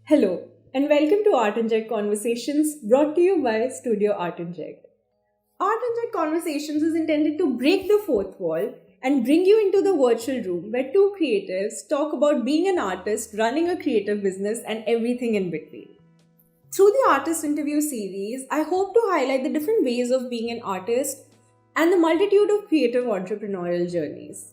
Hello, and welcome to Artinject Conversations brought to you by Studio Artinject. Artinject Conversations is intended to break the fourth wall and bring you into the virtual room where two creatives talk about being an artist, running a creative business, and everything in between. Through the artist interview series, I hope to highlight the different ways of being an artist and the multitude of creative entrepreneurial journeys.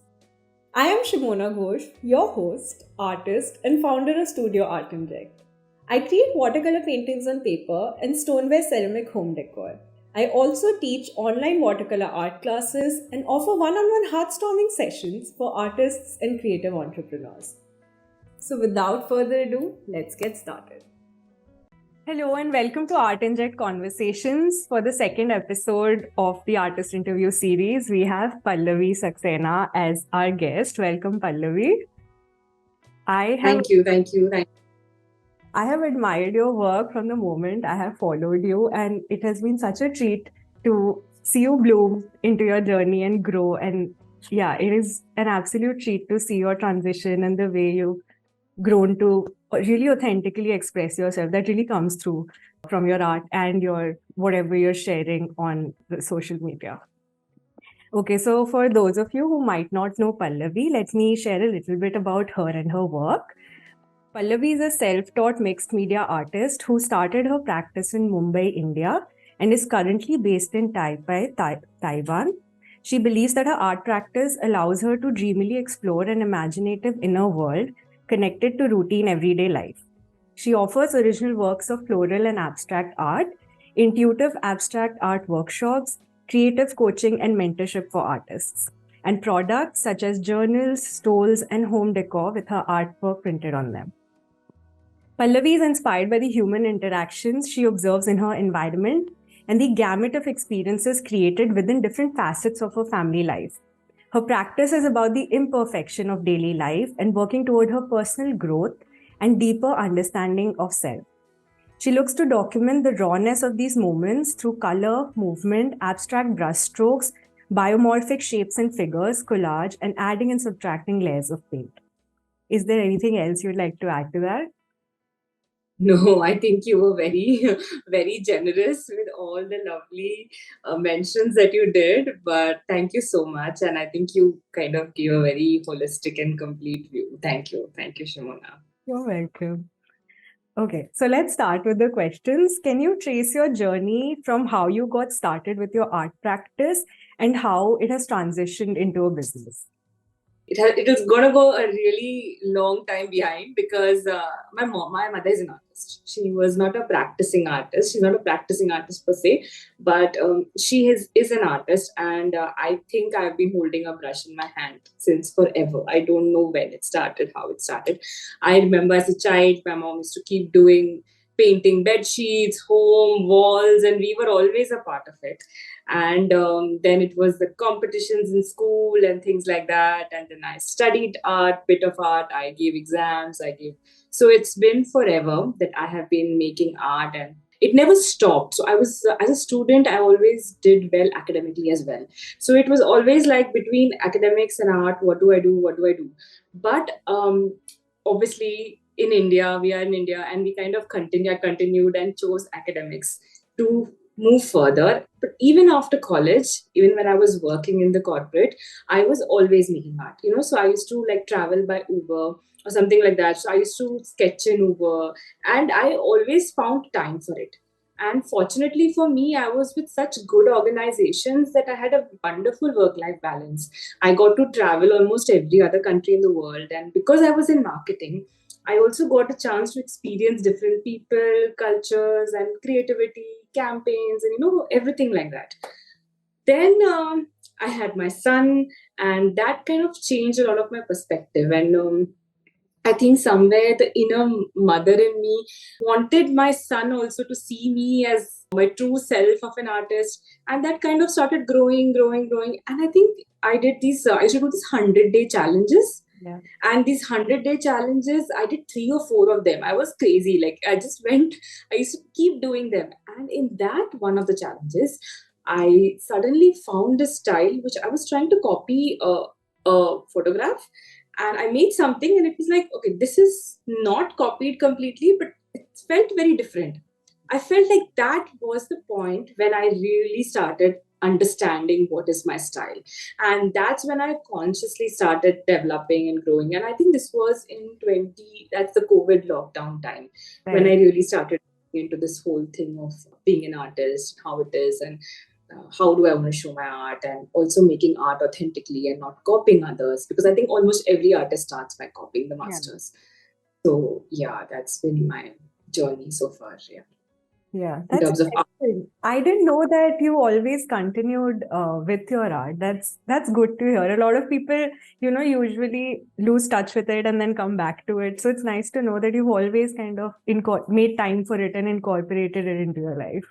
I am Shimona Ghosh, your host, artist, and founder of Studio Artinject. I create watercolor paintings on paper and stoneware ceramic home decor. I also teach online watercolor art classes and offer one on one heartstorming sessions for artists and creative entrepreneurs. So, without further ado, let's get started. Hello, and welcome to Art Inject Conversations. For the second episode of the artist interview series, we have Pallavi Saxena as our guest. Welcome, Pallavi. Thank you. I have admired your work from the moment I have followed you, and it has been such a treat to see you bloom into your journey and grow. And yeah, it is an absolute treat to see your transition and the way you've grown to really authentically express yourself. That really comes through from your art and your whatever you're sharing on the social media. Okay, so for those of you who might not know Pallavi, let me share a little bit about her and her work. Pallavi is a self-taught mixed media artist who started her practice in Mumbai, India, and is currently based in Taipei, Taiwan. She believes that her art practice allows her to dreamily explore an imaginative inner world connected to routine everyday life. She offers original works of floral and abstract art, intuitive abstract art workshops, creative coaching, and mentorship for artists, and products such as journals, stoles, and home decor with her artwork printed on them. Pallavi is inspired by the human interactions she observes in her environment and the gamut of experiences created within different facets of her family life. Her practice is about the imperfection of daily life and working toward her personal growth and deeper understanding of self. She looks to document the rawness of these moments through color, movement, abstract brushstrokes, biomorphic shapes and figures, collage, and adding and subtracting layers of paint. Is there anything else you'd like to add to that? No, I think you were very, very generous with all the lovely mentions that you did. But thank you so much. And I think you kind of gave a very holistic and complete view. Thank you. Thank you, Shimona. You're welcome. Okay, so let's start with the questions. Can you trace your journey from how you got started with your art practice and how it has transitioned into a business? It was gonna go a really long time behind because my mother is an artist. She was not a practicing artist. She's not a practicing artist per se, but is an artist, and I think I've been holding a brush in my hand since forever. I don't know when it started, how it started. I remember as a child, my mom used to keep doing painting bed sheets, home walls, and we were always a part of it. And then it was the competitions in school and things like that, and then I studied art, bit of art, I gave exams, so it's been forever that I have been making art, and it never stopped. So I was as a student, I always did well academically as well. So it was always like between academics and art, what do I do? But obviously in India, we are in India, and we kind of continued and chose academics to move further. But even after college, even when I was working in the corporate, I was always making art. So I used to like travel by Uber or something like that. So I used to sketch in Uber, and I always found time for it. And fortunately for me, I was with such good organizations that I had a wonderful work life balance. I got to travel almost every other country in the world. And because I was in marketing, I also got a chance to experience different people, cultures, and creativity, campaigns, and everything like that. Then I had my son, and that kind of changed a lot of my perspective. And I think somewhere the inner mother in me wanted my son also to see me as my true self of an artist. And that kind of started growing. And I think I used to do these 100-day challenges. Yeah. And these 100-day challenges, I did 3 or 4 of them. I was crazy. Like I used to keep doing them. And in that one of the challenges, I suddenly found a style which I was trying to copy a photograph, and I made something, and it was like, okay, this is not copied completely, but it felt very different. I felt like that was the point when I really started understanding what is my style. And that's when I consciously started developing and growing. And I think this was in 20, that's the COVID lockdown time, when I Right. really started into this whole thing of being an artist, how it is, and how do I want to show my art, and also making art authentically and not copying others. Because I think almost every artist starts by copying the Yeah. masters. So yeah, that's been my journey so far. Yeah, Yeah, in that's terms of art. interesting. I didn't know that you always continued with your art. That's good to hear. A lot of people, usually lose touch with it and then come back to it. So it's nice to know that you've always kind of made time for it and incorporated it into your life.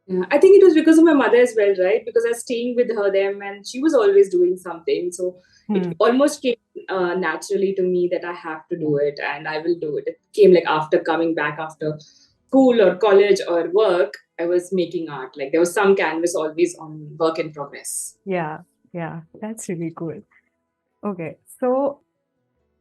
Yeah, I think it was because of my mother as well, right? Because I was staying with her them, and she was always doing something. So Hmm. it almost came naturally to me that I have to Yeah. do it, and I will do it. It came like after coming back after school or college or work. I was making art. Like there was some canvas always on work in progress. Yeah, yeah, that's really cool. Okay, so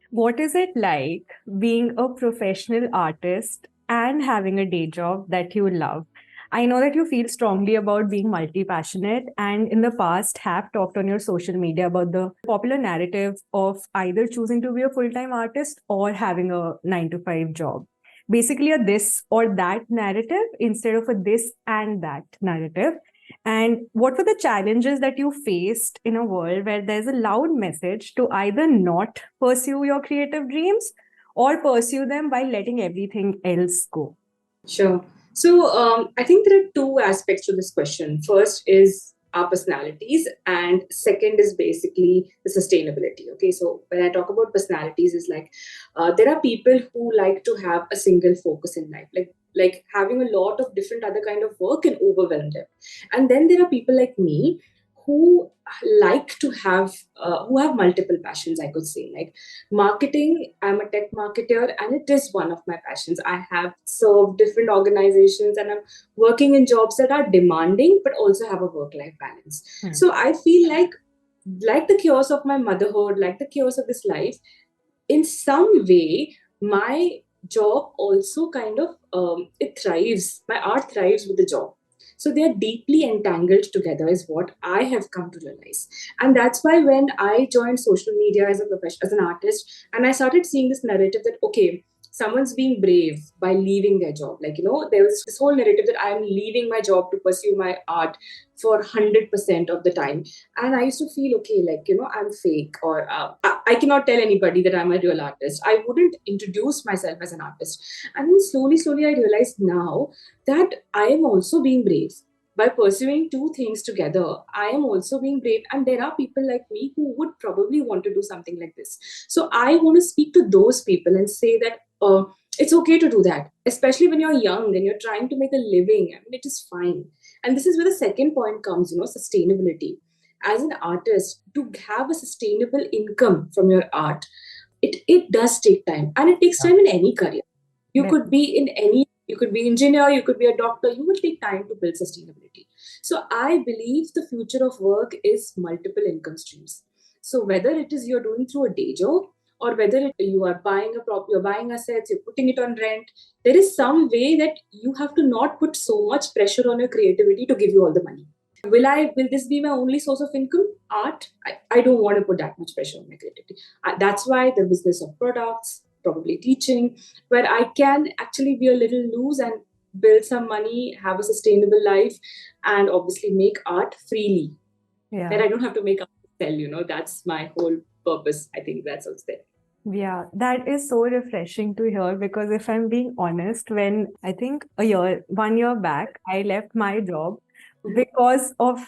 what is it like being a professional artist and having a day job that you love? I know that you feel strongly about being multi passionate, and in the past have talked on your social media about the popular narrative of either choosing to be a full time artist or having a 9 to 5 job. Basically, a this or that narrative instead of a this and that narrative. And what were the challenges that you faced in a world where there's a loud message to either not pursue your creative dreams or pursue them while letting everything else go? Sure. So I think there are two aspects to this question. First is our personalities, and second is basically the sustainability. Okay, so when I talk about personalities, is like there are people who like to have a single focus in life, like having a lot of different other kind of work can overwhelm them, and then there are people like me who like to have who have multiple passions. I could say like marketing. I'm a tech marketer, and it is one of my passions. I have served different organizations, and I'm working in jobs that are demanding but also have a work life balance. Hmm. So I feel like the chaos of my motherhood, like the chaos of this life, in some way my job also kind of it thrives, my art thrives with the job. So they are deeply entangled together is what I have come to realize. And that's why when I joined social media as a profession, as an artist, and I started seeing this narrative that okay, someone's being brave by leaving their job, like there was this whole narrative that I'm leaving my job to pursue my art for 100% of the time. And I used to feel okay, like I'm fake, or I cannot tell anybody that I'm a real artist. I wouldn't introduce myself as an artist. And then slowly I realized now that I am also being brave by pursuing two things together. I am also being brave, and there are people like me who would probably want to do something like this. So I want to speak to those people and say that it's okay to do that, especially when you're young and you're trying to make a living. I mean, it is fine. And this is where the second point comes, sustainability. As an artist, to have a sustainable income from your art, it does take time, and it takes time in any career. You could Definitely. be in any, you could be engineer, you could be a doctor. You will take time to build sustainability. So I believe the future of work is multiple income streams. So whether it is you're doing through a day job, or whether you are buying a prop, you're buying assets, you're putting it on rent, there is some way that you have to not put so much pressure on your creativity to give you all the money. Will this be my only source of income? Art? I don't want to put that much pressure on my creativity. That's why the business of products, probably teaching, where I can actually be a little loose and build some money, have a sustainable life, and obviously make art freely. That Yeah. I don't have to make art to sell, that's my whole purpose. I think that's what's there. Yeah, that is so refreshing to hear because if I'm being honest, when I think 1 year back, I left my job because of,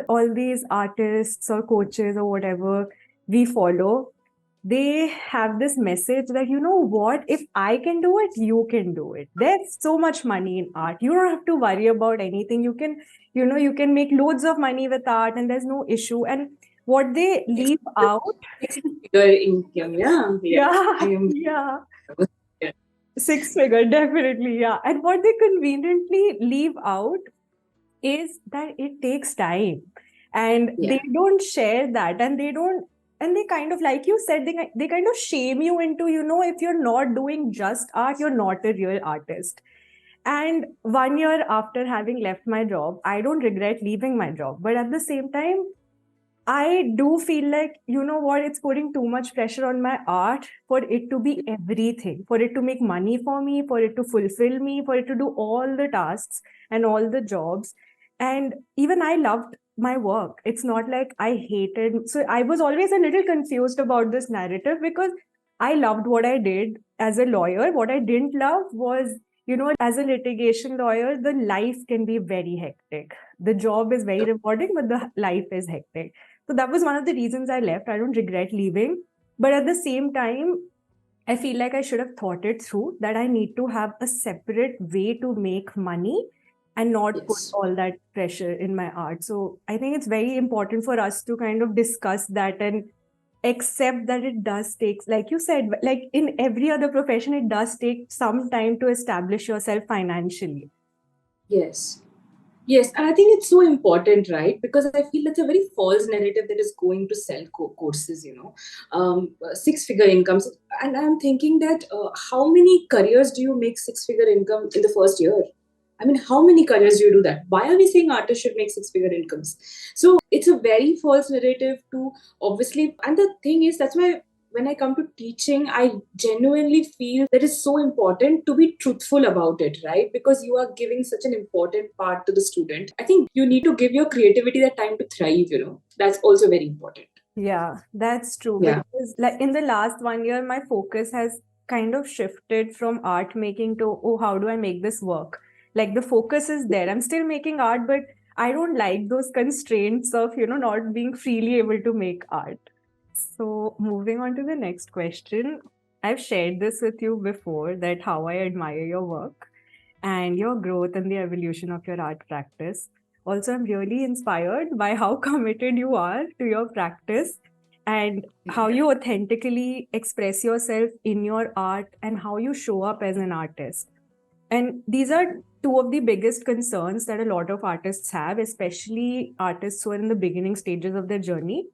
all these artists or coaches or whatever we follow. They have this message that, you know what, if I can do it, you can do it. There's so much money in art. You don't have to worry about anything. You can make loads of money with art and there's no issue. And what they leave out, Bigger income, yeah, yeah. I yeah, am. yeah. Yeah. 6 figure, definitely, yeah. And what they conveniently leave out is that it takes time. And they Yeah. don't share that. And they don't. And they kind of, like you said, they kind of shame you into, if you're not doing just art, you're not a real artist. And 1 year after having left my job, I don't regret leaving my job. But at the same time, I do feel like, it's putting too much pressure on my art for it to be everything, for it to make money for me, for it to fulfill me, for it to do all the tasks and all the jobs. And even I loved my work. It's not like I hated. So I was always a little confused about this narrative because I loved what I did as a lawyer. What I didn't love was, as a litigation lawyer, the life can be very hectic. The job is very rewarding, but the life is hectic. So that was one of the reasons I left. I don't regret leaving. But at the same time, I feel like I should have thought it through that I need to have a separate way to make money and not put Yes. all that pressure in my art. So I think it's very important for us to kind of discuss that and accept that it does take, like you said, like in every other profession, it does take some time to establish yourself financially. Yes. Yes, and I think it's so important, right? Because I feel that's a very false narrative that is going to sell courses, six-figure incomes. And I'm thinking that how many careers do you make six-figure income in the first year? I mean, how many careers do you do that? Why are we saying artists should make six-figure incomes? So it's a very false narrative to obviously, and the thing is, that's why when I come to teaching, I genuinely feel that it's so important to be truthful about it, right? Because you are giving such an important part to the student. I think you need to give your creativity the time to thrive. That's also very important. Yeah, that's true. Yeah. Because like in the last 1 year, my focus has kind of shifted from art making to, oh, how do I make this work? Like the focus is there. I'm still making art, but I don't like those constraints of, not being freely able to make art. So moving on to the next question. I've shared this with you before that how I admire your work and your growth and the evolution of your art practice. Also, I'm really inspired by how committed you are to your practice and how you authentically express yourself in your art and how you show up as an artist. And these are two of the biggest concerns that a lot of artists have, especially artists who are in the beginning stages of their journey.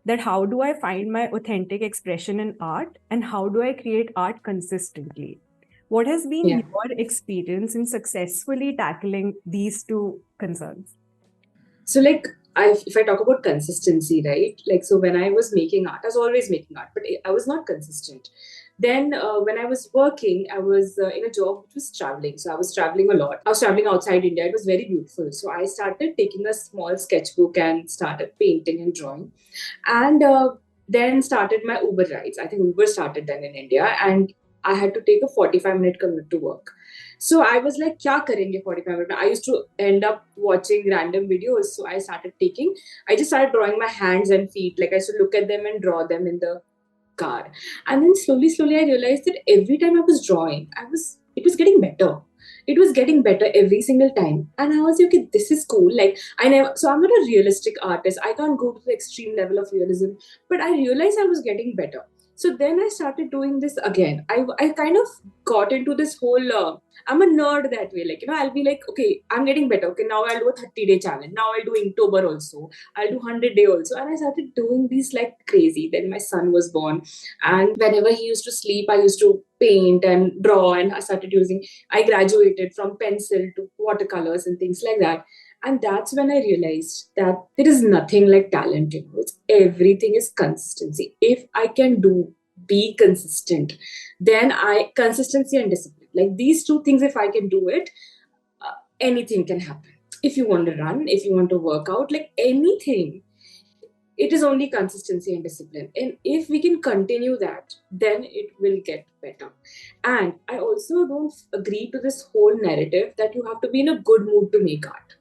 That how do I find my authentic expression in art and how do I create art consistently? What has been Yeah. your experience in successfully tackling these two concerns? So, like, if I talk about consistency, right? Like, so when I was making art, I was always making art, but I was not consistent. Then, when I was working, I was in a job which was traveling. So, I was traveling a lot. I was traveling outside India. It was very beautiful. So, I started taking a small sketchbook and started painting and drawing. And then started my Uber rides. I think Uber started then in India. And I had to take a 45-minute commute to work. So I was like, kya karenge 45 minutes? I used to end up watching random videos. So I just started drawing my hands and feet. Like I used to look at them and draw them in the car. And then slowly I realized that every time I was drawing, it was getting better. It was getting better every single time. And I was like, okay, this is cool. Like so I'm not a realistic artist. I can't go to the extreme level of realism, but I realized I was getting better. So then I started doing this again. I kind of got into this whole, I'm a nerd that way. Like, I'll be like, okay, I'm getting better. Okay, now I'll do a 30-day challenge. Now I'll do Inktober also. I'll do 100-day also. And I started doing these like crazy. Then my son was born. And whenever he used to sleep, I used to paint and draw. And I graduated from pencil to watercolors and things like that. And that's when I realized that there is nothing like talent. It's everything is consistency. If I can be consistent, then consistency and discipline. Like these two things, if I can do it, anything can happen. If you want to run, if you want to work out, like anything, it is only consistency and discipline. And if we can continue that, then it will get better. And I also don't agree to this whole narrative that you have to be in a good mood to make art.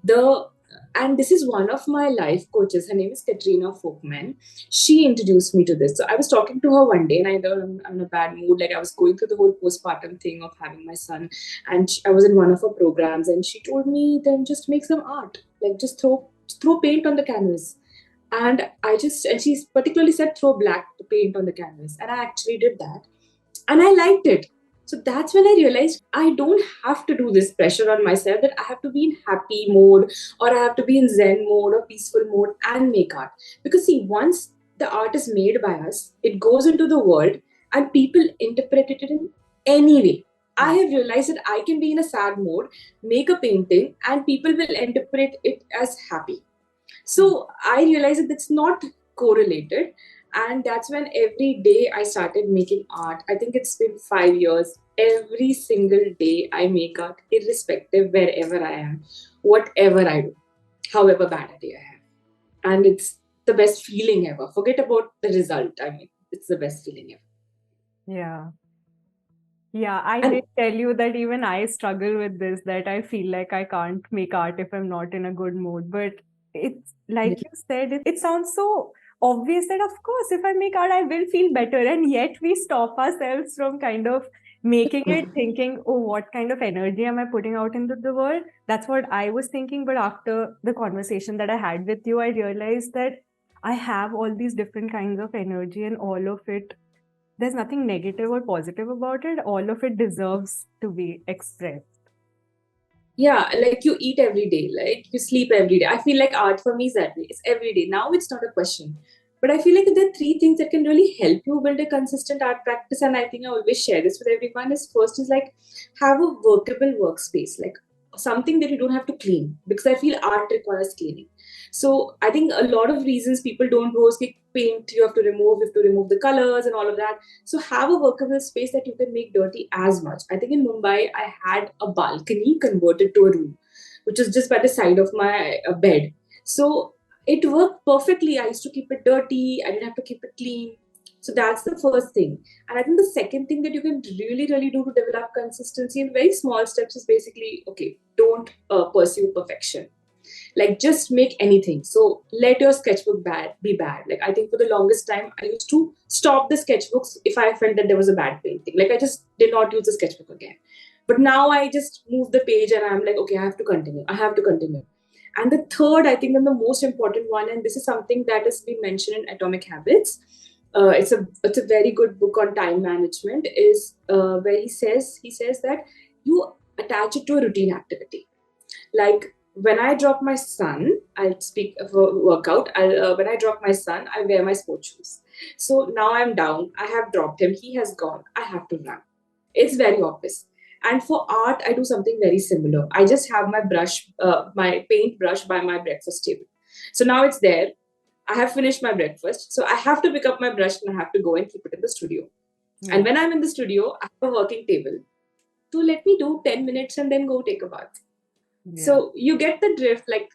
The and this is one of my life coaches. Her name is Katrina Folkman. She introduced me to this. So I was talking to her one day, and I'm in a bad mood. Like I was going through the whole postpartum thing of having my son, and I was in one of her programs, and she told me, "Then just make some art. Like just throw paint on the canvas." And she particularly said throw black paint on the canvas, and I actually did that, and I liked it. So that's when I realized I don't have to do this pressure on myself that I have to be in happy mode or I have to be in Zen mode or peaceful mode and make art. Because see, once the art is made by us, it goes into the world, and people interpret it in any way. I have realized that I can be in a sad mode, make a painting, and people will interpret it as happy. So I realized that it's not correlated. And that's when every day I started making art. I think it's been 5 years. Every single day I make art, irrespective wherever I am, whatever I do, however bad a day I have. And it's the best feeling ever. Forget about the result. I mean, it's the best feeling ever. Yeah. Yeah, I And did tell you that even I struggle with this, that I feel like I can't make art if I'm not in a good mood. But it's like you said, it sounds so obvious that, of course, if I make art, I will feel better. And yet we stop ourselves from kind of making it, thinking, oh, what kind of energy am I putting out into the world? That's what I was thinking. But after the conversation that I had with you, I realized that I have all these different kinds of energy, and all of it, there's nothing negative or positive about it. All of it deserves to be expressed. yeah, like you eat every day, like you sleep every day. I feel like art for me is that way. It's every day. Now it's not a question. But I feel like there are three things that can really help you build a consistent art practice. And I think I always share this with everyone is first is like have a workable workspace, like something that you don't have to clean. Because I feel art requires cleaning. So I think a lot of reasons people don't do is like paint, you have to remove the colors and all of that. So have a workable space that you can make dirty as much. I think in Mumbai, I had a balcony converted to a room, which is just by the side of my bed. So it worked perfectly. I used to keep it dirty. I didn't have to keep it clean. So that's the first thing. And I think the second thing that you can really, really do to develop consistency in very small steps is basically, okay, don't pursue perfection, like just make anything. So let your sketchbook be bad. Like I think for the longest time I used to stop the sketchbooks if I felt that there was a bad painting, like I just did not use the sketchbook again. But now I just move the page and I'm like, okay, I have to continue. And the third, I think, and the most important one, and this is something that has been mentioned in Atomic Habits, it's a very good book on time management, is where he says that you attach it to a routine activity. Like when I drop my son, I'll speak of a workout. When I drop my son, I wear my sports shoes. So now I'm down. I have dropped him. He has gone. I have to run. It's very obvious. And for art, I do something very similar. I just have my brush, my paint brush by my breakfast table. So now it's there. I have finished my breakfast. So I have to pick up my brush and I have to go and keep it in the studio. Yeah. And when I'm in the studio, I have a working table. So let me do 10 minutes and then go take a bath. Yeah. So you get the drift, like,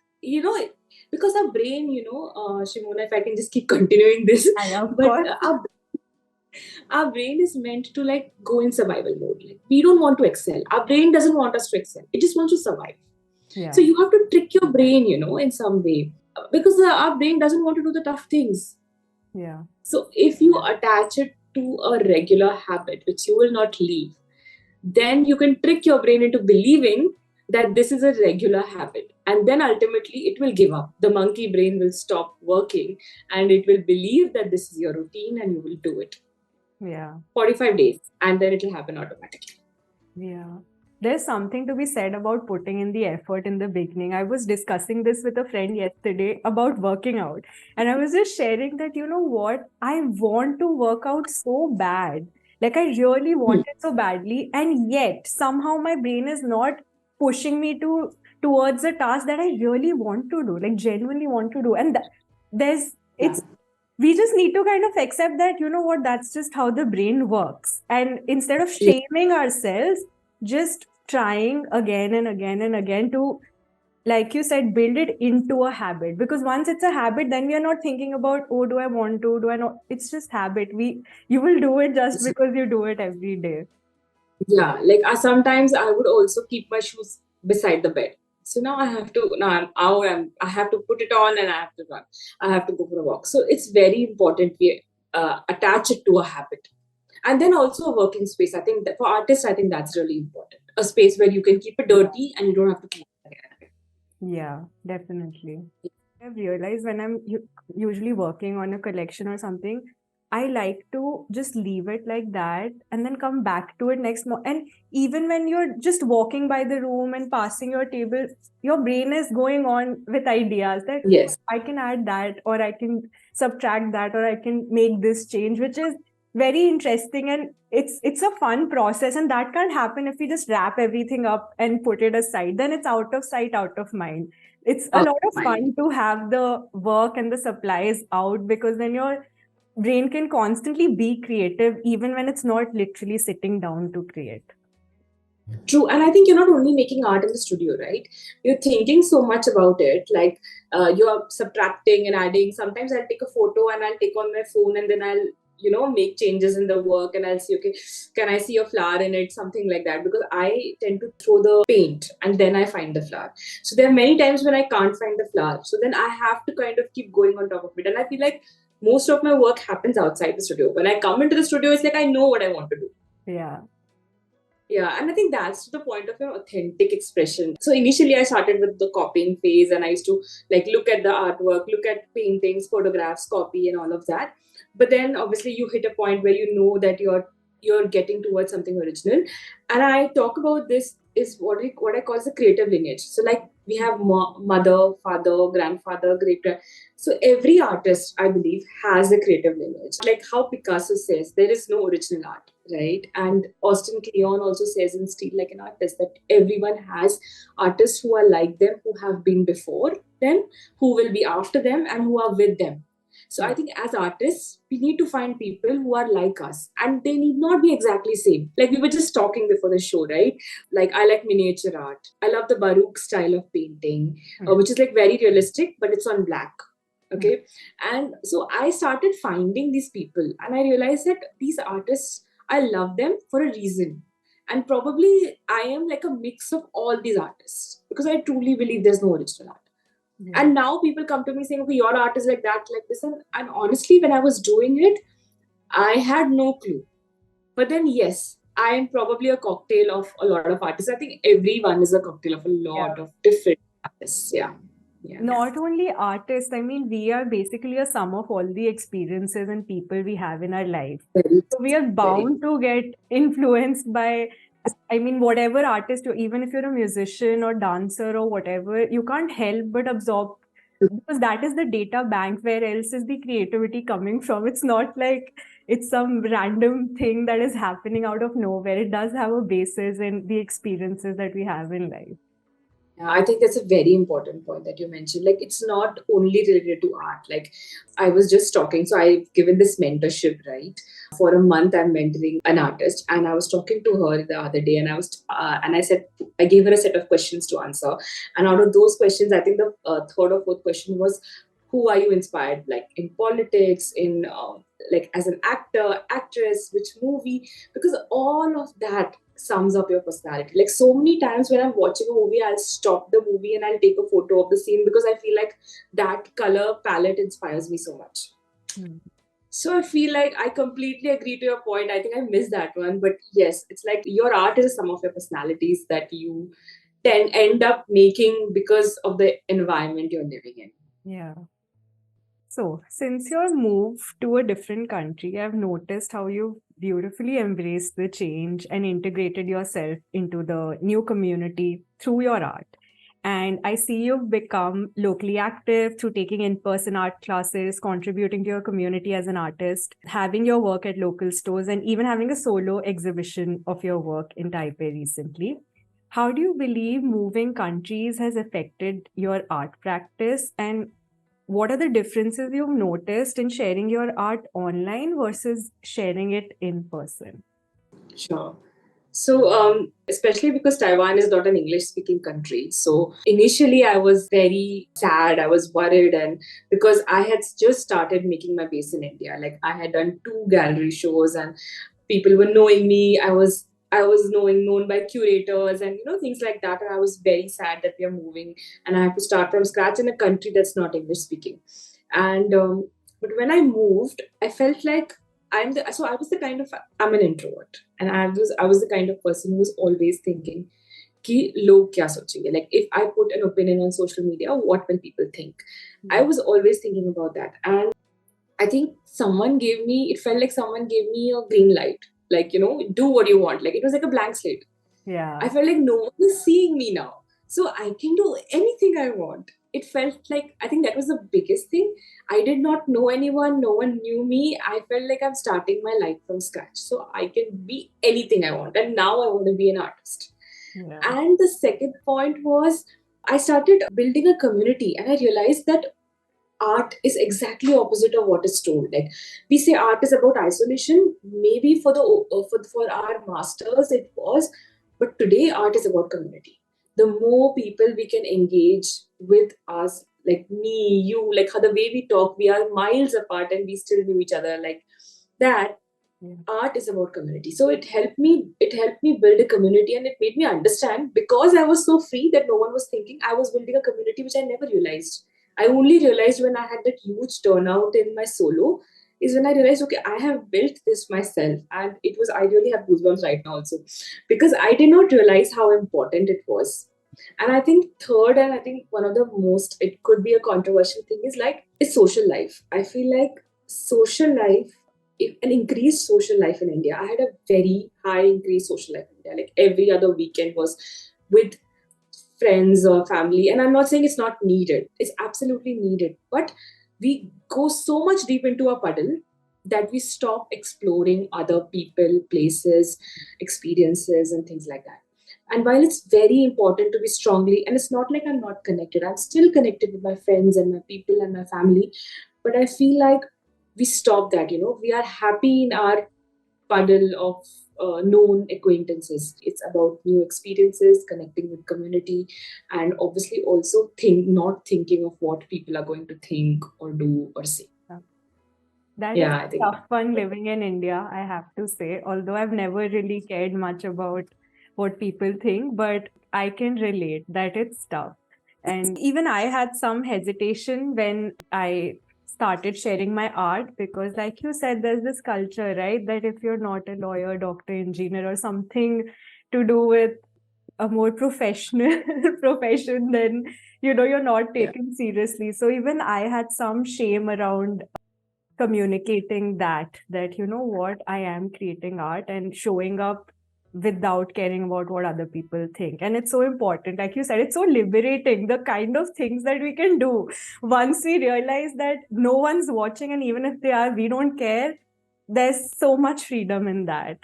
because our brain, Shimona, if I can just keep continuing this, Of but course. our brain is meant to like go in survival mode. Like we don't want to excel. Our brain doesn't want us to excel. It just wants to survive. Yeah. So you have to trick your brain, in some way, because our brain doesn't want to do the tough things. Yeah. So if you attach it to a regular habit, which you will not leave, then you can trick your brain into believing that this is a regular habit. And then ultimately it will give up. The monkey brain will stop working and it will believe that this is your routine and you will do it. Yeah. 45 days and then it will happen automatically. Yeah. There's something to be said about putting in the effort in the beginning. I was discussing this with a friend yesterday about working out. And I was just sharing that, you know what? I want to work out so bad. Like I really want it so badly. And yet somehow my brain is not pushing me towards a task that I really want to do, like genuinely want to do. And we just need to kind of accept that, you know what, that's just how the brain works. And instead of shaming ourselves, just trying again and again and again to, like you said, build it into a habit. Because once it's a habit, then we are not thinking about, oh, do I want to, do I not? It's just habit. You will do it just because you do it every day. Yeah, like sometimes I would also keep my shoes beside the bed. So now I have to, now I'm out, I have to put it on and I have to run. I have to go for a walk. So it's very important we attach it to a habit. And then also a working space. I think that for artists, I think that's really important. A space where you can keep it dirty and you don't have to clean it again. Yeah, definitely. I've realized when I'm usually working on a collection or something, I like to just leave it like that and then come back to it next morning. And even when you're just walking by the room and passing your table, your brain is going on with ideas that Yes. I can add that, or I can subtract that, or I can make this change, which is very interesting. And it's a fun process. And that can't happen if we just wrap everything up and put it aside. Then it's out of sight, out of mind. It's a Out lot of of mind. fun to have the work and the supplies out, because then your brain can constantly be creative even when it's not literally sitting down to create. True, and I think you're not only making art in the studio, right? You're thinking so much about it, like you're subtracting and adding. Sometimes I'll take a photo and I'll take on my phone, and then I'll make changes in the work, and I'll see, okay, can I see a flower in it, something like that, because I tend to throw the paint and then I find the flower. So there are many times when I can't find the flower, so then I have to kind of keep going on top of it, and I feel like most of my work happens outside the studio. When I come into the studio, it's like I know what I want to do. Yeah. Yeah, and I think that's the point of your authentic expression. So initially, I started with the copying phase, and I used to like look at the artwork, look at paintings, photographs, copy, and all of that. But then, obviously, you hit a point where you know that you're getting towards something original. And I talk about this is what I call the creative lineage. So like we have mother, father, grandfather, great grand. So every artist, I believe, has a creative lineage. Like how Picasso says, there is no original art, right? And Austin Kleon also says in Steal Like an Artist that everyone has artists who are like them, who have been before them, who will be after them, and who are with them. So I Yeah. think as artists, we need to find people who are like us, and they need not be exactly same. Like we were just talking before the show, right? Like I like miniature art. I love the Baroque style of painting, Mm. which is like very realistic, but it's on black. Mm. Okay, and so I started finding these people, and I realized that these artists, I love them for a reason. And probably I am like a mix of all these artists because I truly believe there's no original art. Yeah. And now people come to me saying, okay, your art is like that, like this. And honestly, when I was doing it, I had no clue. But then, yes, I am probably a cocktail of a lot of artists. I think everyone is a cocktail of a Yeah. lot of different artists. Yeah. Yeah. Not only artists, I mean, we are basically a sum of all the experiences and people we have in our life. Very, So we are very. bound to get influenced by, I mean, whatever artist you, even if you're a musician or dancer or whatever, you can't help but absorb, because that is the data bank. Where else is the creativity coming from? It's not like it's some random thing that is happening out of nowhere. It does have a basis in the experiences that we have in life. Yeah, I think that's a very important point that you mentioned. Like, it's not only related to art. Like, I was just talking, so I've given this mentorship, right? For a month, I'm mentoring an artist, and I was talking to her the other day, and I said, I gave her a set of questions to answer, and out of those questions, I think the third or fourth question was, who are you inspired? Like in politics, in like as an actor, actress, which movie? Because all of that sums up your personality. Like so many times when I'm watching a movie, I'll stop the movie and I'll take a photo of the scene because I feel like that color palette inspires me so much. Mm. So I feel like I completely agree to your point. I think I missed that one. But yes, it's like your art is a sum of your personalities that you then end up making because of the environment you're living in. Yeah. So, since your move to a different country, I've noticed how you beautifully embraced the change and integrated yourself into the new community through your art. And I see you've become locally active through taking in person art classes, contributing to your community as an artist, having your work at local stores, and even having a solo exhibition of your work in Taipei recently. How do you believe moving countries has affected your art practice? And what are the differences you've noticed in sharing your art online versus sharing it in person? Sure. So, especially because Taiwan is not an English speaking country. So, initially, I was very sad. I was worried. And because I had just started making my base in India, like I had done two gallery shows and people were knowing me. I was known by curators and things like that. And I was very sad that we are moving and I have to start from scratch in a country that's not English speaking. And but when I moved, I felt like I was the kind of I'm an introvert, and I was the kind of person who was always thinking कि लोग क्या सोचेंगे, like if I put an opinion on social media, what will people think? I was always thinking about that, and I think it felt like someone gave me a green light. Like, do what you want. Like, it was like a blank slate. Yeah. I felt like no one is seeing me now. So I can do anything I want. It felt like, I think that was the biggest thing. I did not know anyone, no one knew me. I felt like I'm starting my life from scratch. So I can be anything I want. And now I want to be an artist. Yeah. And the second point was I started building a community and I realized that art is exactly opposite of what is told. Like, we say art is about isolation. Maybe for our masters it was, but today art is about community. The more people we can engage with us, like me, you, like how the way we talk, we are miles apart and we still knew each other like that. Yeah. Art is about community. So it helped me build a community, and it made me understand, because I was so free that no one was thinking, I was building a community which I never realized. I only realized when I had that huge turnout in my solo, is when I realized, okay, I have built this myself. And it was, I really have goosebumps right now also, because I did not realize how important it was. And I think third, and I think one of the most, it could be a controversial thing, is social life. I feel like social life, an increased social life in India. I had a very high increased social life in India. Like, every other weekend was with friends or family. And I'm not saying it's not needed, it's absolutely needed. But we go so much deep into a puddle that we stop exploring other people, places, experiences, and things like that. And while it's very important to be strongly, and it's not like I'm not connected, I'm still connected with my friends and my people and my family, but I feel like we stop that. We are happy in our puddle of known acquaintances. It's about new experiences, connecting with community, and obviously also not thinking of what people are going to think or do or say. That is Yeah, I think. tough fun living in India, I have to say. Although I've never really cared much about what people think, but I can relate that it's tough. And even I had some hesitation when I started sharing my art because, like you said, there's this culture, right? That if you're not a lawyer, doctor, engineer, or something to do with a more professional profession, then you're not Yeah. taken seriously. So even I had some shame around communicating that you know what, I am creating art and showing up without caring about what other people think. And it's so important, like you said, it's so liberating, the kind of things that we can do once we realize that no one's watching, and even if they are, we don't care. There's so much freedom in that.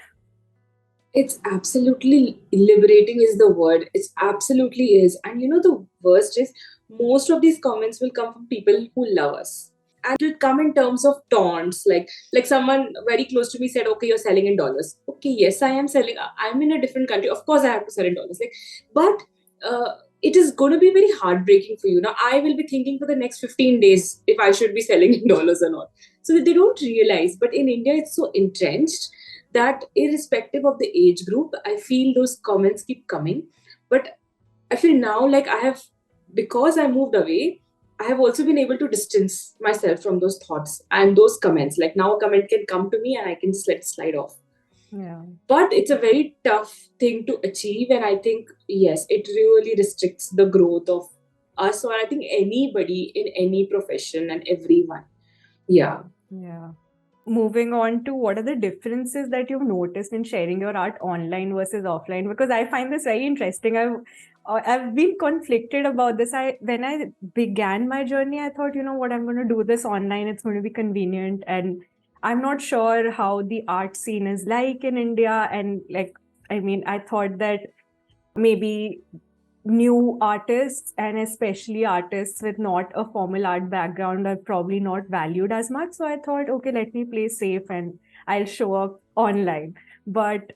It's absolutely liberating is the word. It absolutely is. And the worst is, most of these comments will come from people who love us. And it will come in terms of taunts. Like someone very close to me said, okay, you're selling in dollars. Okay, yes, I am selling. I'm in a different country. Of course I have to sell in dollars. But it is going to be very heartbreaking for you. Now I will be thinking for the next 15 days if I should be selling in dollars or not. So that they don't realize. But in India, it's so entrenched that irrespective of the age group, I feel those comments keep coming. But I feel now like because I moved away, I have also been able to distance myself from those thoughts and those comments. Like, now a comment can come to me and I can just let it slide off. Yeah. But it's a very tough thing to achieve. And I think, yes, it really restricts the growth of us, or I think anybody in any profession and everyone. Yeah. Yeah. Moving on to, what are the differences that you've noticed in sharing your art online versus offline? Because I find this very interesting. I've been conflicted about this. When I began my journey, I thought, you know what, I'm going to do this online. It's going to be convenient, and I'm not sure how the art scene is like in India. And like, I mean, I thought that maybe new artists, and especially artists with not a formal art background, are probably not valued as much. So I thought, okay, let me play safe and I'll show up online. But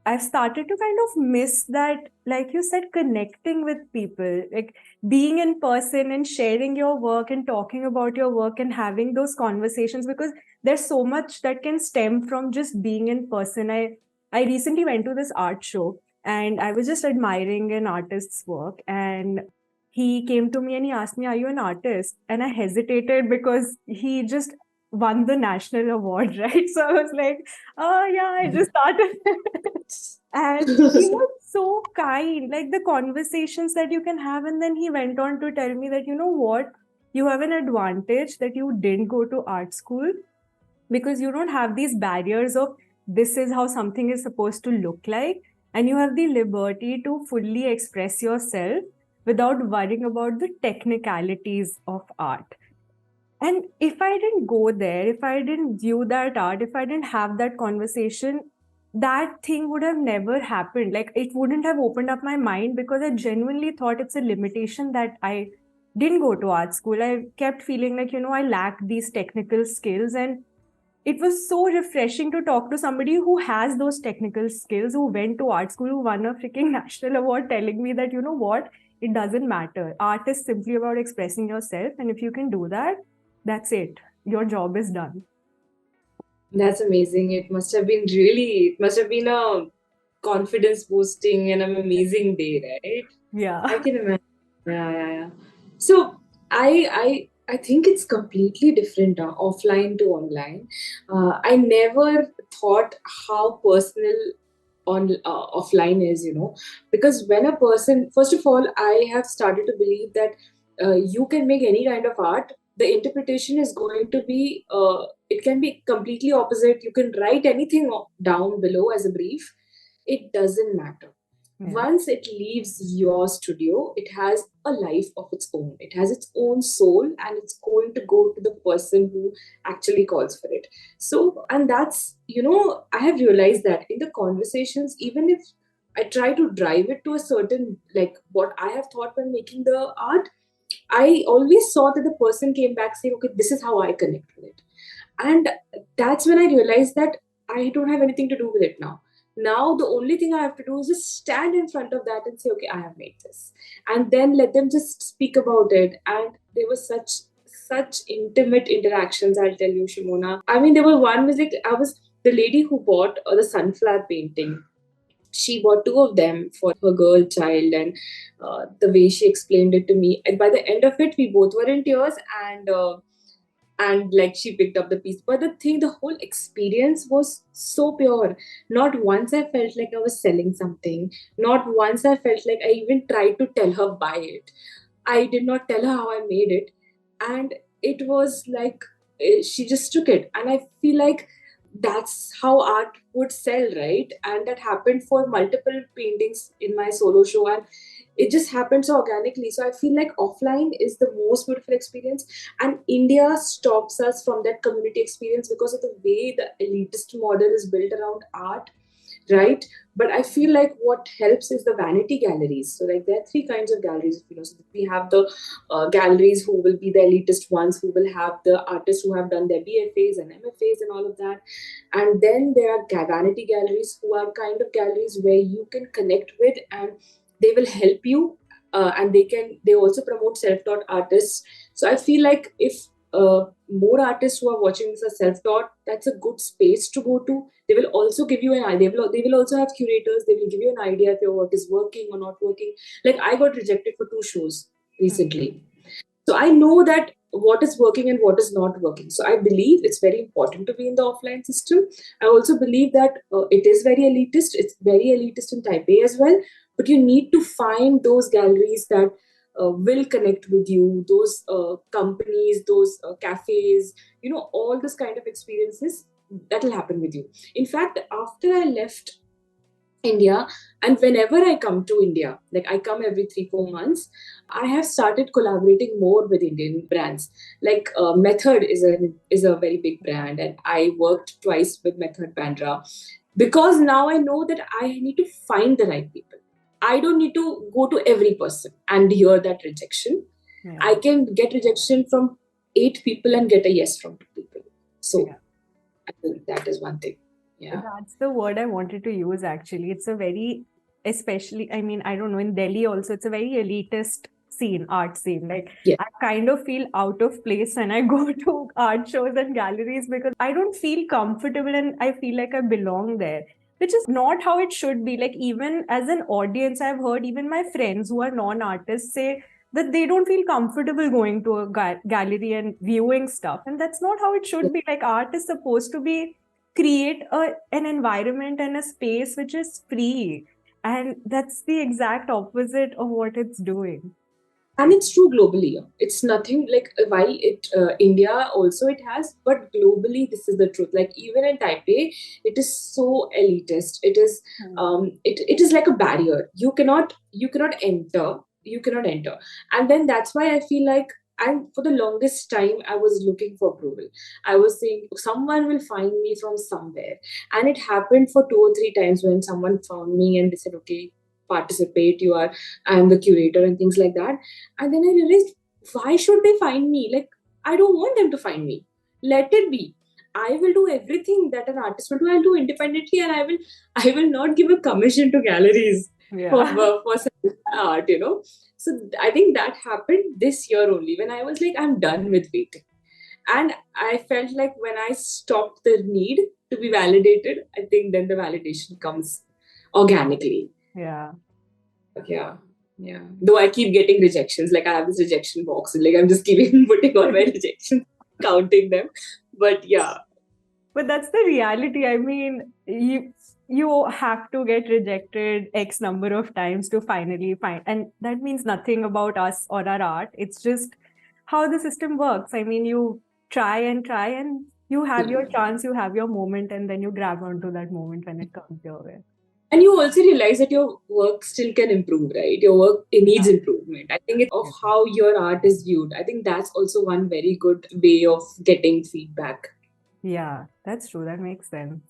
I've started to kind of miss that, like you said, connecting with people, like being in person and sharing your work and talking about your work and having those conversations, because there's so much that can stem from just being in person. I recently went to this art show and I was just admiring an artist's work. And he came to me and he asked me, "Are you an artist?" And I hesitated because he just won the national award, right? So I was like, "Oh, yeah, I just started." And he was so kind, like the conversations that you can have. And then he went on to tell me that, you know what? you have an advantage that you didn't go to art school, because you don't have these barriers of this is how something is supposed to look like, and you have the liberty to fully express yourself without worrying about the technicalities of art. And if I didn't go there, if I didn't view that art, if I didn't have that conversation, that thing would have never happened. Like, it wouldn't have opened up my mind, because I genuinely thought it's a limitation that I didn't go to art school. I kept feeling like, I lack these technical skills. And it was so refreshing to talk to somebody who has those technical skills, who went to art school, who won a freaking national award, telling me that, what, it doesn't matter. Art is simply about expressing yourself. And if you can do that, that's it. Your job is done. That's amazing. It must have been a confidence boosting and an amazing day, right? Yeah. I can imagine. Yeah. So I think it's completely different now, offline to online. I never thought how personal on offline is, because when a person, first of all, I have started to believe that you can make any kind of art. The interpretation is going to be it can be completely opposite. You can write anything down below as a brief. It doesn't matter. Yeah. Once it leaves your studio, it has a life of its own. It has its own soul, and it's going to go to the person who actually calls for it. So, and that's, I have realized that in the conversations, even if I try to drive it to a certain, like what I have thought when making the art, I always saw that the person came back saying, okay, this is how I connect with it. And that's when I realized that I don't have anything to do with it now. Now the only thing I have to do is just stand in front of that and say, okay, I have made this. And then let them just speak about it. And there was such intimate interactions, I'll tell you, Shimona. I mean, there were one was like I was the lady who bought the sunflower painting. She bought two of them for her girl child, and the way she explained it to me, and by the end of it we both were in tears, and like she picked up the piece. But the thing, the whole experience was so pure. Not once I felt like I was selling something. Not once I felt like I even tried to tell her buy it. I did not tell her how I made it. And it was like she just took it. And I feel like that's how art would sell, right? And that happened for multiple paintings in my solo show. And it just happened so organically. So I feel like offline is the most beautiful experience. And India stops us from that community experience because of the way the elitist model is built around art, right? But I feel like what helps is the vanity galleries. So like there are three kinds of galleries, so we have the galleries who will be the elitist ones, who will have the artists who have done their BFAs and MFAs and all of that. And then there are vanity galleries, who are kind of galleries where you can connect with, and they will help you, and they also promote self-taught artists. So I feel like if more artists who are watching this are self-taught, that's a good space to go to. They will also give you an idea. They will also have curators. They will give you an idea if your work is working or not working. Like I got rejected for two shows recently. So I know that what is working and what is not working. So I believe it's very important to be in the offline system. I also believe that it is very elitist. It's very elitist in Taipei as well. But you need to find those galleries that will connect with you, those companies, those cafes, all this kind of experiences that will happen with you. In fact, after I left India, and whenever I come to India, like I come every 3-4 months, I have started collaborating more with Indian brands. Like Method is a very big brand, and I worked twice with Method Bandra, because now I know that I need to find the right people. I don't need to go to every person and hear that rejection. Yeah. I can get rejection from 8 people and get a yes from 2 people. So Yeah. I think that is one thing. Yeah. That's the word I wanted to use, actually. It's a very, especially, I mean, I don't know, in Delhi also, it's a very elitist scene, art scene. Like, Yeah. I kind of feel out of place when I go to art shows and galleries, because I don't feel comfortable and I feel like I belong there, which is not how it should be. Like, even as an audience, I've heard even my friends who are non-artists say that they don't feel comfortable going to a gallery and viewing stuff. And that's not how it should be. Like, art is supposed to be create an environment and a space which is free, and that's the exact opposite of what it's doing. And it's true globally. It's nothing like while it India also it has, but globally this is the truth. Like even in Taipei, it is so elitist. It is it is like a barrier. You cannot enter. You cannot enter. And then that's why I feel like, and for the longest time I was looking for approval. I was saying someone will find me from somewhere. And it happened for 2 or 3 times when someone found me and they said, okay, participate, you are, I am the curator and things like that. And then I realized, why should they find me? Like, I don't want them to find me. Let it be. I will do everything that an artist will do. I'll do independently, and I will not give a commission to galleries Yeah. for selling my art. So I think that happened this year only when I was like, I'm done with waiting, and I felt like when I stopped the need to be validated, I think then the validation comes organically. Yeah. Yeah. Yeah. Though I keep getting rejections. Like I have this rejection box. And like I'm just keeping putting all my rejections, counting them. But yeah. But that's the reality. I mean, you have to get rejected X number of times to finally find, and that means nothing about us or our art. It's just how the system works. I mean, you try, and you have your chance, you have your moment, and then you grab onto that moment when it comes your way. And you also realize that your work still can improve, right? Your work, it needs improvement. I think it's of how your art is viewed. I think that's also one very good way of getting feedback. Yeah, that's true. That makes sense.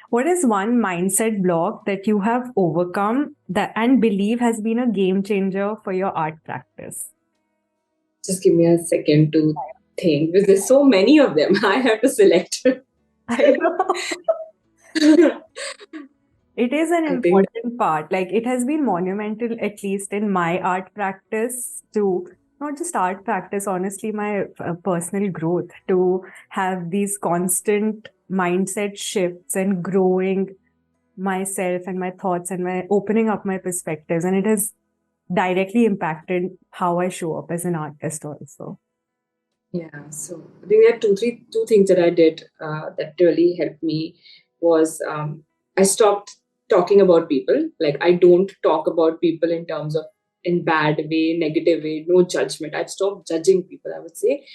What is one mindset block that you have overcome that and believe has been a game changer for your art practice? Just give me a second to think because there's so many of them. I have to select. I know. It is an I think important part. Like it has been monumental, at least in my art practice, to not just art practice, honestly, my personal growth, to have these constant mindset shifts and growing myself and my thoughts and my opening up my perspectives. And it has directly impacted how I show up as an artist also. yeah, so I think there are two things that I did that really helped me was I stopped talking about people. Like I don't talk about people in terms of in bad way, negative way, no judgment. I've stopped judging people, I would say.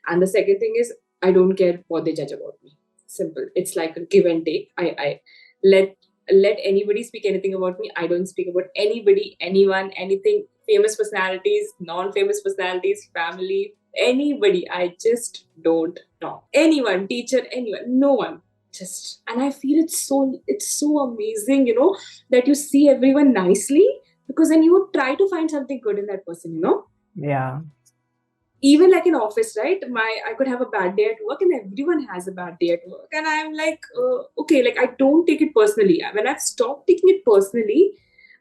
And the second thing is I don't care what they judge about me. Simple. It's like a give and take. I let let anybody speak anything about me. I don't speak about anybody, anyone, anything, famous personalities, non-famous personalities, family, anybody. I just don't talk. Anyone, teacher, anyone, no one. Just, and I feel it's so amazing, that you see everyone nicely because then you try to find something good in that person. Yeah. Even like in office, right? I could have a bad day at work, and everyone has a bad day at work, and I'm like, okay, like I don't take it personally. When I've stopped taking it personally,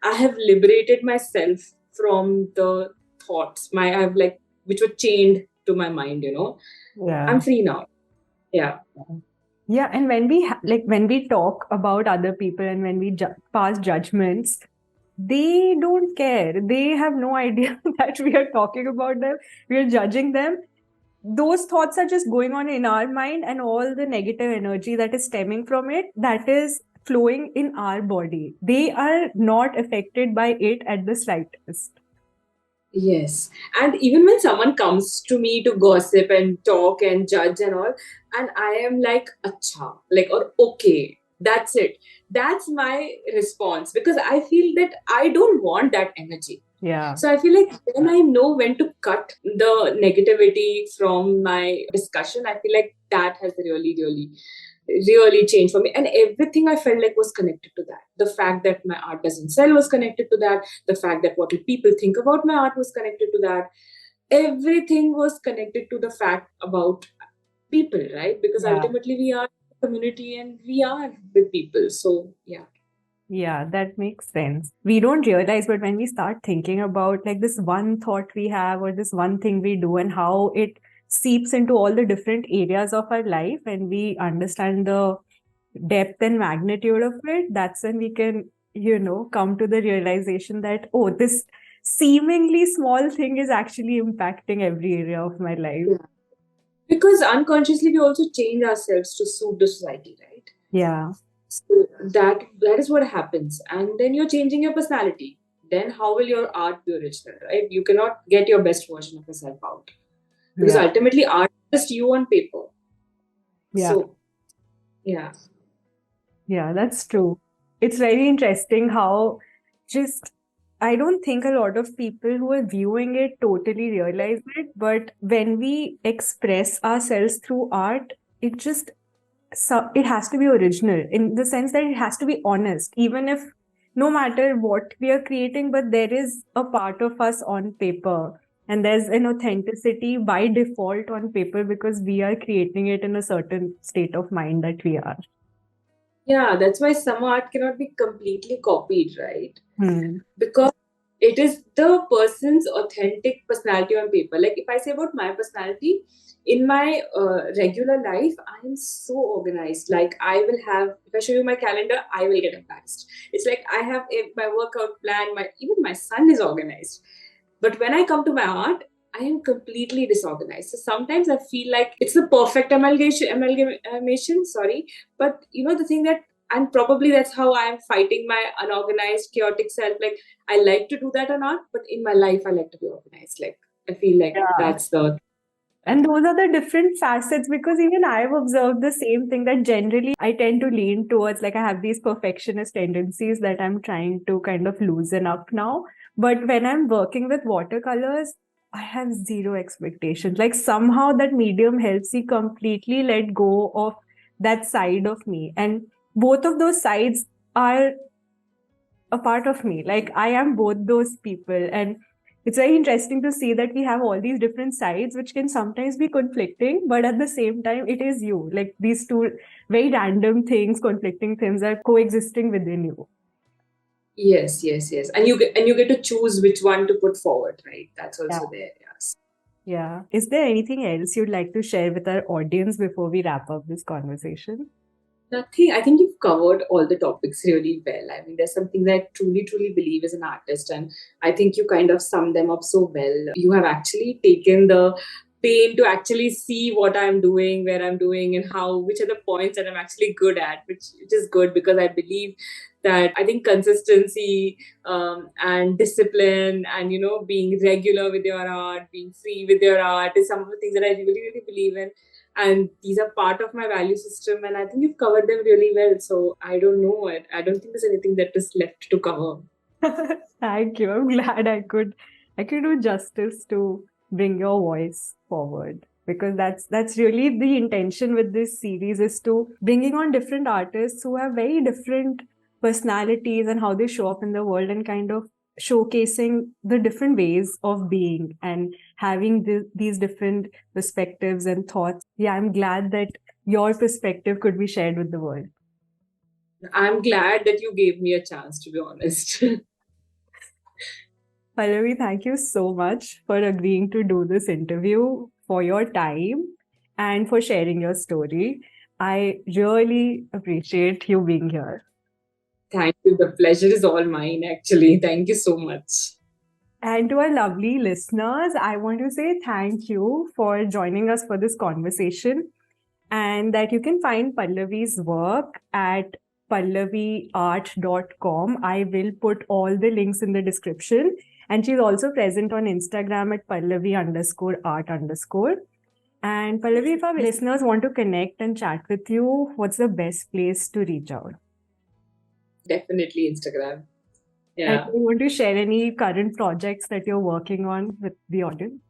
I have liberated myself from the thoughts I've like which were chained to my mind. Yeah. I'm free now. Yeah. Yeah, and when when we talk about other people and when we pass judgments, they don't care. They have no idea that we are talking about them. We are judging them. Those thoughts are just going on in our mind, and all the negative energy that is stemming from it, that is flowing in our body. They are not affected by it at the slightest. Yes. And even when someone comes to me to gossip and talk and judge and all, and I am like, acha, like, or okay, that's it. That's my response because I feel that I don't want that energy. Yeah. So I feel like when I know when to cut the negativity from my discussion, I feel like that has really, really, really changed for me. And everything I felt like was connected to that. The fact that my art doesn't sell was connected to that. The fact that what will people think about my art was connected to that. Everything was connected to the fact about people, right? Because Yeah. ultimately we are a community and we are with people. So yeah. Yeah, that makes sense. We don't realize, but when we start thinking about like this one thought we have or this one thing we do and how it seeps into all the different areas of our life, and we understand the depth and magnitude of it, that's when we can, come to the realization that, oh, this seemingly small thing is actually impacting every area of my life. Yeah. Because unconsciously we also change ourselves to suit the society, right? Yeah. So that is what happens, and then you're changing your personality. then how will your art be original, right? You cannot get your best version of yourself out because Yeah. ultimately art is just you on paper. Yeah. So yeah. Yeah, that's true. It's very interesting how just I don't think a lot of people who are viewing it totally realize it, but when we express ourselves through art, it just it has to be original in the sense that it has to be honest, even if no matter what we are creating, but there is a part of us on paper and there's an authenticity by default on paper because we are creating it in a certain state of mind that we are. Yeah, that's why some art cannot be completely copied, right? Hmm. Because it is the person's authentic personality on paper. Like if I say about my personality, in my regular life, I am so organized. Like I will have, if I show you my calendar, I will get embarrassed. It's like I have my workout plan. My even my son is organized. But when I come to my art, I am completely disorganized. So sometimes I feel like it's the perfect amalgamation. Sorry, but you know the thing that, and probably that's how I am fighting my unorganized, chaotic self. Like I like to do that or not, but in my life I like to be organized. Like I feel like Yeah. that's the And those are the different facets because even I've observed the same thing that generally I tend to lean towards like I have these perfectionist tendencies that I'm trying to kind of loosen up now. But when I'm working with watercolors, I have zero expectations. Like somehow that medium helps me completely let go of that side of me. And both of those sides are a part of me. Like I am both those people. And it's very interesting to see that we have all these different sides, which can sometimes be conflicting, but at the same time, it is you. Like these two very random things, conflicting things are coexisting within you. yes, and you get to choose which one to put forward, right? That's Yeah. also there. Yes. Yeah. Is there anything else you'd like to share with our audience before we wrap up this conversation? Nothing. I think you've covered all the topics really well. I mean, there's something that I truly believe as an artist, and I think you kind of sum them up so well. You have actually taken the pain to actually see what I'm doing, where I'm doing, and how, which are the points that I'm actually good at, which is good because I believe that I think consistency and discipline and being regular with your art, being free with your art is some of the things that I really believe in, and these are part of my value system, and I think you've covered them really well. So I don't know, I don't think there's anything that is left to cover. Thank you. I'm glad I could do justice to bring your voice forward because that's really the intention with this series is to bringing on different artists who have very different personalities and how they show up in the world and kind of showcasing the different ways of being and having these different perspectives and thoughts. Yeah, I'm glad that your perspective could be shared with the world. I'm glad that you gave me a chance, to be honest. Pallavi, thank you so much for agreeing to do this interview, for your time, and for sharing your story. I really appreciate you being here. Thank you. The pleasure is all mine, actually. Thank you so much. And to our lovely listeners, I want to say thank you for joining us for this conversation. And that you can find Pallavi's work at pallaviart.com. I will put all the links in the description. And she's also present on Instagram at Pallavi underscore art underscore. And Pallavi, if our listeners want to connect and chat with you, what's the best place to reach out? Definitely Instagram. And Yeah. do you want to share any current projects that you're working on with the audience?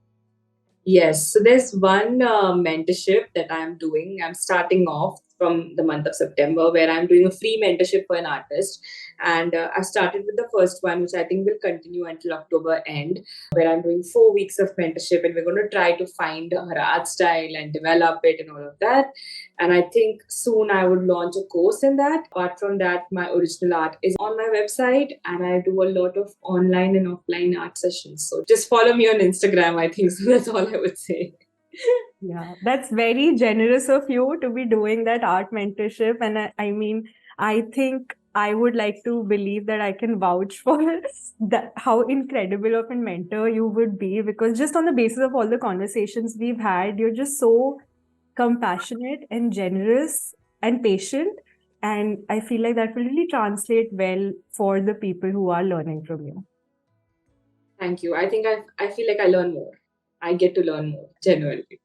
Yes, so there's one mentorship that I'm doing. I'm starting off from the month of September, where I'm doing a free mentorship for an artist. And I started with the first one, which I think will continue until October end, where I'm doing 4 weeks of mentorship, and we're going to try to find her art style and develop it and all of that. And I think soon I would launch a course in that. Apart from that, my original art is on my website, and I do a lot of online and offline art sessions. So just follow me on Instagram, I think. So that's all I would say. Yeah, that's very generous of you to be doing that art mentorship. And I mean, I think I would like to believe that I can vouch for that, how incredible of a mentor you would be, because just on the basis of all the conversations we've had, you're just so compassionate and generous and patient. And I feel like that will really translate well for the people who are learning from you. Thank you. I feel like I learn more. I get to learn more, genuinely.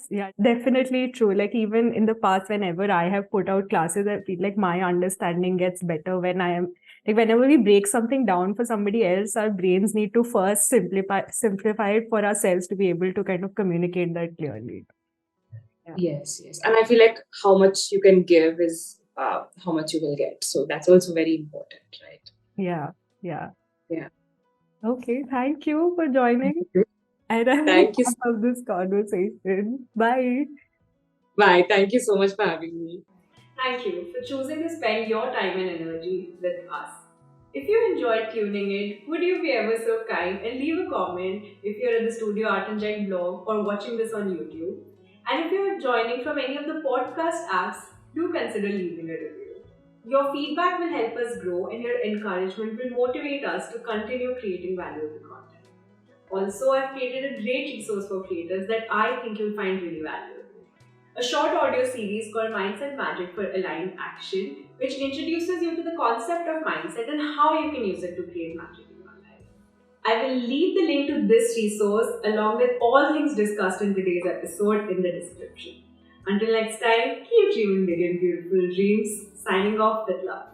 Yeah, definitely true. Like even in the past, whenever I have put out classes, I feel like my understanding gets better when I am like whenever we break something down for somebody else, our brains need to first simplify it for ourselves to be able to kind of communicate that clearly. Yeah. Yes, yes. And I feel like how much you can give is how much you will get. So that's also very important, right? Yeah. Yeah. Yeah. Okay. Thank you for joining. And I will Thank you. wrap up this conversation. Bye. Bye. Thank you so much for having me. Thank you for choosing to spend your time and energy with us. If you enjoyed tuning in, would you be ever so kind and leave a comment if you're at the Studio Artinject blog or watching this on YouTube? And if you're joining from any of the podcast apps, do consider leaving a review. Your feedback will help us grow and your encouragement will motivate us to continue creating valuable content. Also, I've created a great resource for creators that I think you'll find really valuable. A short audio series called Mindset Magic for Aligned Action, which introduces you to the concept of mindset and how you can use it to create magic in your life. I will leave the link to this resource along with all things discussed in today's episode in the description. Until next time, keep dreaming big and beautiful dreams. Signing off with love.